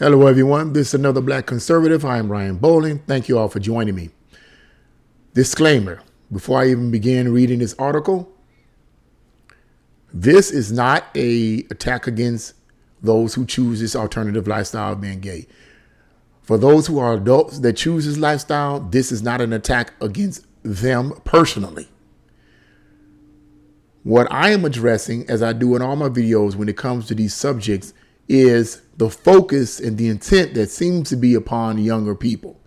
Hello, everyone. This is another Black Conservative. I am Ryan Bowling. Thank you all for joining me. Disclaimer, before I even begin reading this article, this is not an attack against those who choose this alternative lifestyle of being gay. For those who are adults that choose this lifestyle, this is not an attack against them personally. What I am addressing, as I do in all my videos when it comes to these subjects, is the focus and the intent that seems to be upon younger people.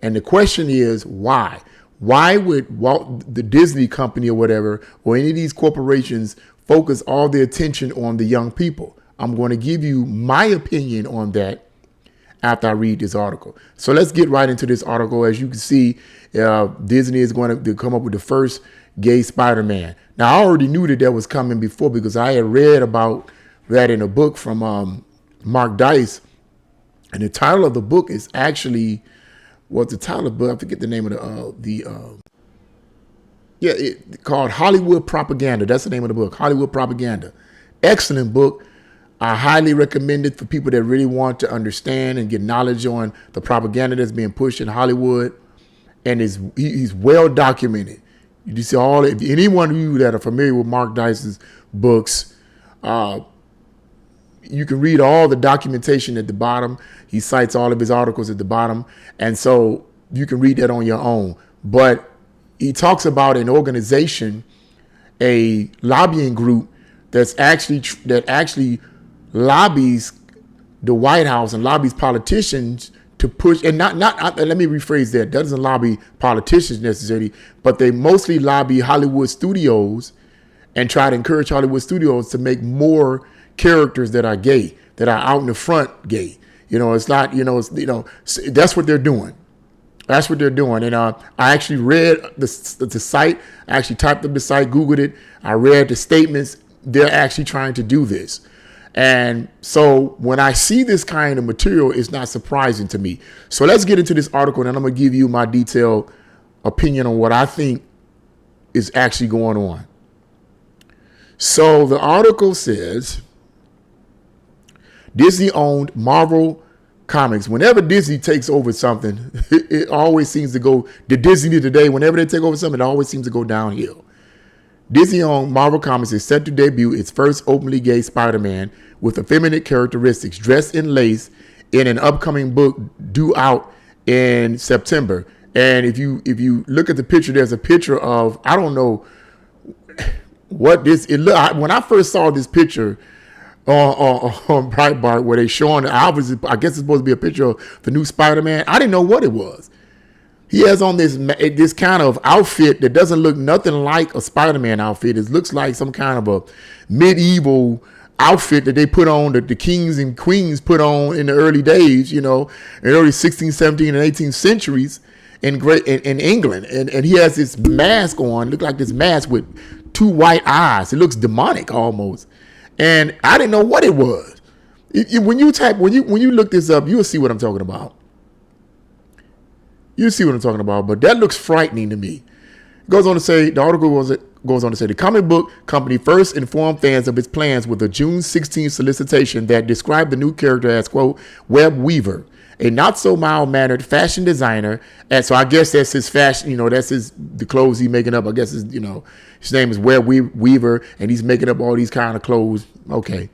And the question is, why? Why would the Disney company or whatever, or any of these corporations focus all their attention on the young people? I'm going to give you my opinion on that after I read this article. So let's get right into this article. As you can see, Disney is going to come up with the first gay Spider-Man. Now, I already knew that was coming before because I had read about that in a book from Mark Dice. And the title of the book is actually, what's the title of the book? I forget the name of called Hollywood Propaganda. That's the name of the book, Hollywood Propaganda. Excellent book. I highly recommend it for people that really want to understand and get knowledge on the propaganda that's being pushed in Hollywood. And he's well documented. You see if anyone of you that are familiar with Mark Dice's books, you can read all the documentation at the bottom. He cites all of his articles at the bottom. And so you can read that on your own. But he talks about an organization, a lobbying group that actually lobbies the White House and lobbies politicians to push, and not let me rephrase that. Doesn't lobby politicians necessarily, but they mostly lobby Hollywood studios and try to encourage Hollywood studios to make more characters that are gay, that are out in the front gay. It's not, that's what they're doing. That's what they're doing. And I actually read the site. I actually typed up the site, Googled it. I read the statements. They're actually trying to do this. And so when I see this kind of material, it's not surprising to me. So let's get into this article, and I'm going to give you my detailed opinion on what I think is actually going on. So the article says Disney owned Marvel Comics. Whenever Disney takes over something, it always seems to go, the Disney today, whenever they take over something, it always seems to go downhill. Disney-owned Marvel Comics is set to debut its first openly gay Spider-Man with effeminate characteristics, dressed in lace, in an upcoming book due out in September. And if you look at the picture, there's a picture of, I don't know what this. When I first saw this picture on Breitbart, where they showing, I guess it's supposed to be a picture of the new Spider-Man. I didn't know what it was. He has on this kind of outfit that doesn't look nothing like a Spider-Man outfit. It looks like some kind of a medieval outfit that they put on, that the kings and queens put on in the early days, in the early 16th, 17th, and 18th centuries in England. And he has this mask on, look like this mask with two white eyes. It looks demonic almost. And I didn't know what it was. When you look this up, you'll see what I'm talking about. You see what I'm talking about, but that looks frightening to me. It goes on to say, the article goes on to say, the comic book company first informed fans of its plans with a June 16th solicitation that described the new character as, quote, Web Weaver, a not so mild-mannered fashion designer. And so I guess that's his fashion, that's the clothes he's making up. I guess his name is Web Weaver, and he's making up all these kind of clothes. Okay.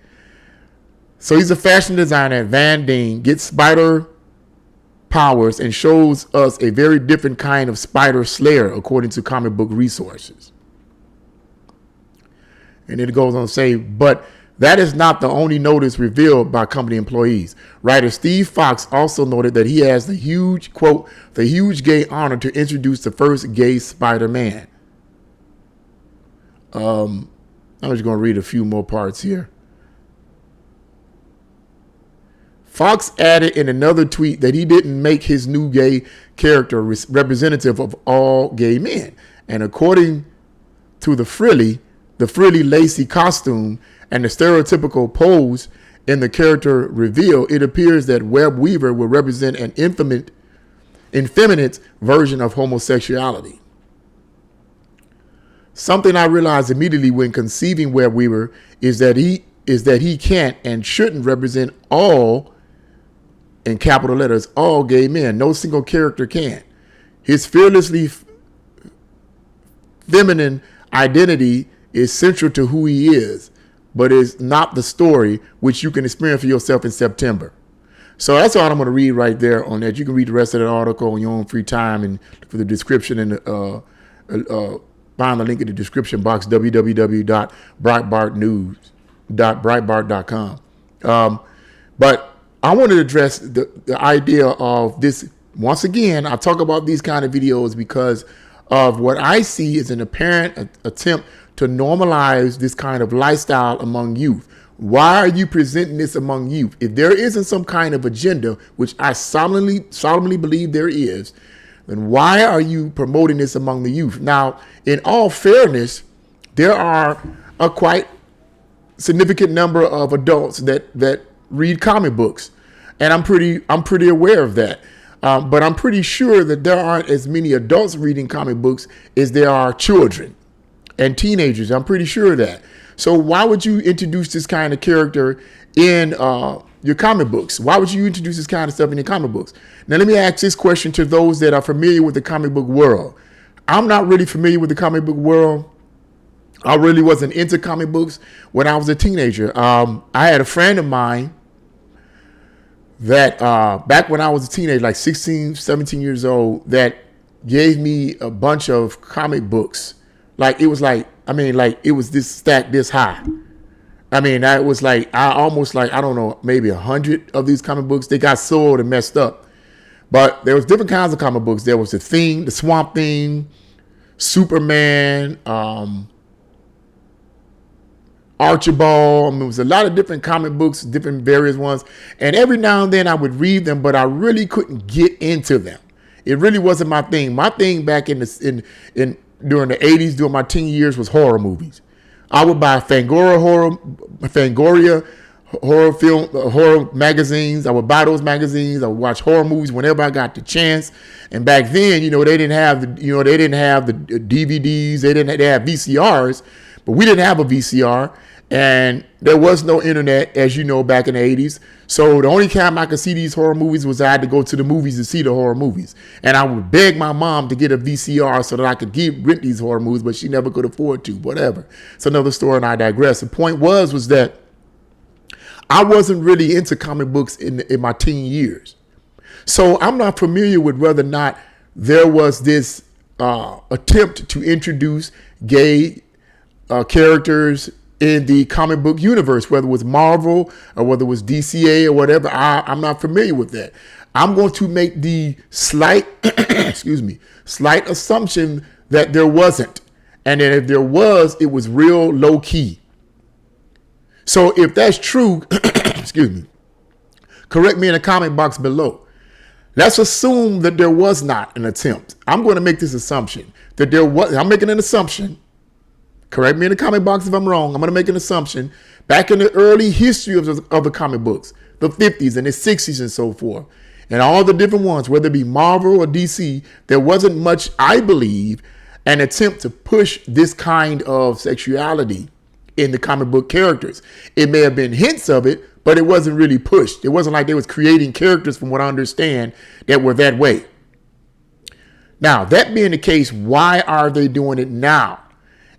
So he's a fashion designer. Van Deen gets spider powers and shows us a very different kind of spider slayer, according to comic book resources. And it goes on to say, but that is not the only notice revealed by company employees. Writer Steve Fox also noted that he has the huge, quote, the huge gay honor to introduce the first gay Spider-Man. I'm just going to read a few more parts here. Fox added in another tweet that he didn't make his new gay character representative of all gay men. And according to the frilly lacy costume and the stereotypical pose in the character reveal, it appears that Web Weaver will represent an effeminate version of homosexuality. Something I realized immediately when conceiving Web Weaver is that he can't and shouldn't represent all in capital letters, all gay men. No single character can. His fearlessly feminine identity is central to who he is, but is not the story which you can experience for yourself in September. So that's all I'm going to read right there on that. You can read the rest of the article on your own free time and for the description and find the link in the description box, www.breitbartnews.breitbart.com. But I wanted to address the idea of this. Once again, I talk about these kind of videos because of what I see is an apparent attempt to normalize this kind of lifestyle among youth. Why are you presenting this among youth? If there isn't some kind of agenda, which I solemnly believe there is, then why are you promoting this among the youth? Now, in all fairness, there are a quite significant number of adults that read comic books, and I'm pretty aware of that. But I'm pretty sure that there aren't as many adults reading comic books as there are children and teenagers. I'm pretty sure of that. So why would you introduce this kind of character in your comic books? Why would you introduce this kind of stuff in your comic books? Now, let me ask this question to those that are familiar with the comic book world. I'm not really familiar with the comic book world. I really wasn't into comic books when I was a teenager. I had a friend of mine that back when I was a teenager, like 16, 17 years old, that gave me a bunch of comic books. Like, it was like, it was this stack this high. I was like, I don't know, maybe 100 of these comic books. They got soiled and messed up. But there was different kinds of comic books. There was the Thing, the Swamp Thing, Superman, Archibald. There was a lot of different comic books, different various ones. And every now and then I would read them, but I really couldn't get into them. It really wasn't my thing. My thing back during the 80s, during my teen years, was horror movies. I would buy Fangoria horror magazines. I would buy those magazines. I would watch horror movies whenever I got the chance. And back then, they didn't have the DVDs. They had VCRs, but we didn't have a VCR, and there was no internet, as you know, back in the 80s. So the only time I could see these horror movies was I had to go to the movies to see the horror movies. And I would beg my mom to get a VCR so that I could rent these horror movies, but she never could afford to, whatever. It's another story, and I digress. The point was that I wasn't really into comic books in my teen years. So I'm not familiar with whether or not there was this attempt to introduce gay characters in the comic book universe, whether it was Marvel or whether it was DCA or whatever. I'm not familiar with that. I'm going to make the slight assumption that there wasn't. And that if there was, it was real low key. So if that's true, correct me in the comment box below. Let's assume that there was not an attempt. I'm going to make this assumption that there was. I'm making an assumption. Correct me in the comment box if I'm wrong. I'm going to make an assumption. Back in the early history of the comic books, the 50s and the 60s and so forth, and all the different ones, whether it be Marvel or DC, there wasn't much, I believe, an attempt to push this kind of sexuality in the comic book characters. It may have been hints of it, but it wasn't really pushed. It wasn't like they was creating characters, from what I understand, that were that way. Now, that being the case, why are they doing it now?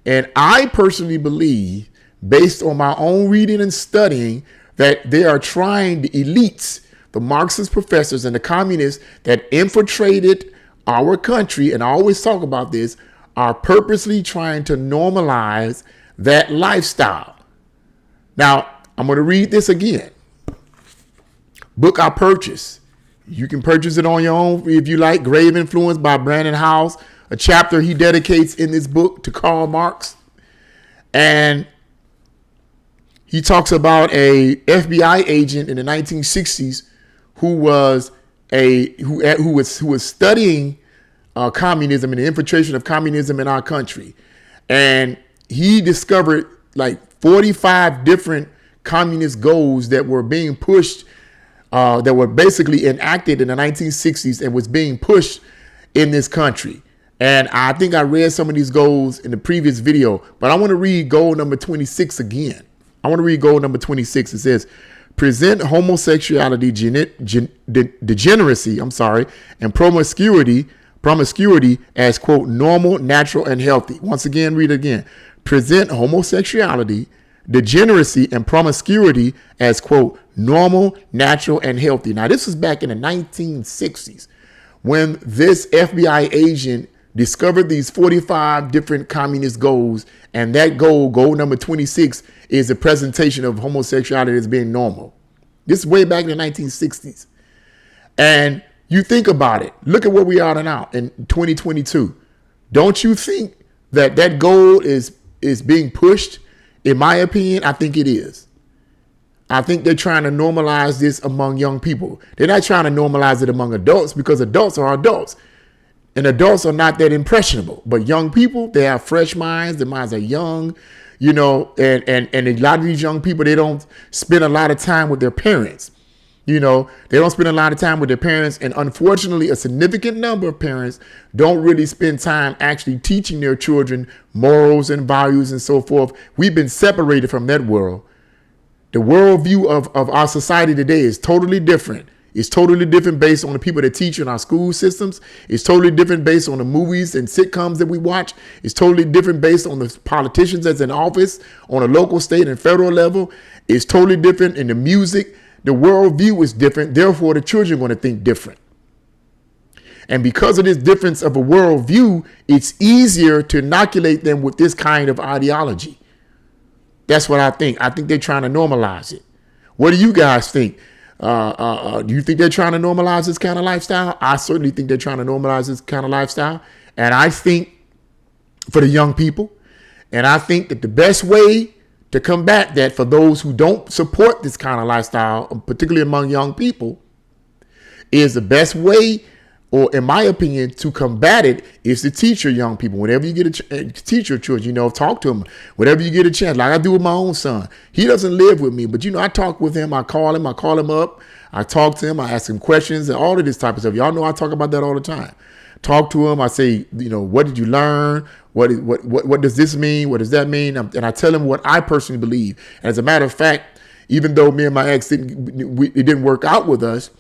And I personally believe, based on my own reading and studying, that they are trying, the elites, the Marxist professors and the communists that infiltrated our country, and I always talk about this, are purposely trying to normalize that lifestyle. Now, I'm going to read this again. Book I purchased. You can purchase it on your own if you like. Grave Influence by Brandon Howes. A chapter he dedicates in this book to Karl Marx. And he talks about a FBI agent in the 1960s who was studying communism and the infiltration of communism in our country. And he discovered like 45 different communist goals that were being pushed, that were basically enacted in the 1960s and was being pushed in this country. And I think I read some of these goals in the previous video, but I want to read goal number 26 again. I want to read goal number 26. It says, present homosexuality, degeneracy, and promiscuity as, quote, normal, natural, and healthy. Once again, read it again. Present homosexuality, degeneracy, and promiscuity as, quote, normal, natural, and healthy. Now, this was back in the 1960s when this FBI agent discovered these 45 different communist goals, and that goal number 26, is the presentation of homosexuality as being normal. This is way back in the 1960s. And you think about it. Look at where we are now in 2022. Don't you think that goal is being pushed? In my opinion, I think it is. I think they're trying to normalize this among young people. They're not trying to normalize it among adults, because adults are adults. And adults are not that impressionable. But young people, they have fresh minds. Their minds are young, and a lot of these young people, they don't spend a lot of time with their parents. They don't spend a lot of time with their parents. And unfortunately, a significant number of parents don't really spend time actually teaching their children morals and values and so forth. We've been separated from that world. The worldview of our society today is totally different. It's totally different based on the people that teach in our school systems. It's totally different based on the movies and sitcoms that we watch. It's totally different based on the politicians that's in office on a local, state, and federal level. It's totally different in the music. The worldview is different. Therefore, the children are going to think different. And because of this difference of a worldview, it's easier to inoculate them with this kind of ideology. That's what I think. I think they're trying to normalize it. What do you guys think? Do you think they're trying to normalize this kind of lifestyle? I certainly think they're trying to normalize this kind of lifestyle. And I think for the young people, and I think that the best way to combat that for those who don't support this kind of lifestyle, particularly among young people, is the best way, or in my opinion, to combat it is to teach your young people. Whenever you get teach your children, talk to them. Whenever you get a chance, like I do with my own son. He doesn't live with me, but I talk with him. I call him up. I talk to him. I ask him questions and all of this type of stuff. Y'all know I talk about that all the time. Talk to him. I say, what did you learn? What does this mean? What does that mean? And I tell him what I personally believe. And as a matter of fact, even though me and my ex it didn't work out with us,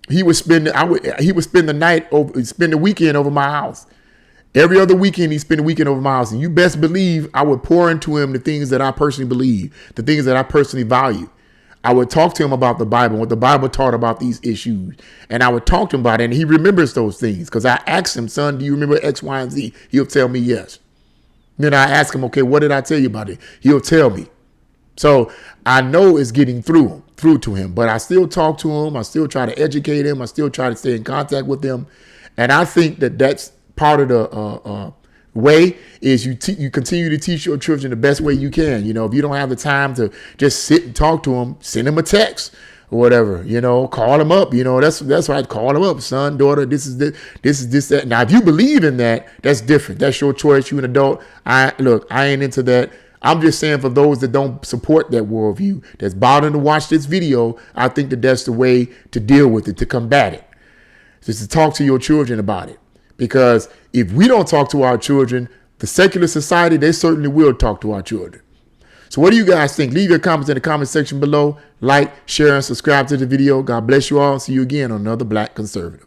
he would spend the weekend over my house. Every other weekend, he'd spend the weekend over my house. And you best believe I would pour into him the things that I personally believe, the things that I personally value. I would talk to him about the Bible, what the Bible taught about these issues. And I would talk to him about it. And he remembers those things because I asked him, son, do you remember X, Y, and Z? He'll tell me yes. Then I ask him, okay, what did I tell you about it? He'll tell me. So I know it's getting through to him, but I still talk to him. I still try to educate him. I still try to stay in contact with him. And I think that's part of the way is you continue to teach your children the best way you can. If you don't have the time to just sit and talk to them, send them a text or whatever, call them up. That's right. Call them up, son, daughter, this is that. Now, if you believe in that, that's different. That's your choice. You're an adult. I ain't into that. I'm just saying for those that don't support that worldview, that's bothering to watch this video, I think that's the way to deal with it, to combat it. Just to talk to your children about it. Because if we don't talk to our children, the secular society, they certainly will talk to our children. So what do you guys think? Leave your comments in the comment section below. Like, share, and subscribe to the video. God bless you all. See you again on another Black Conservative.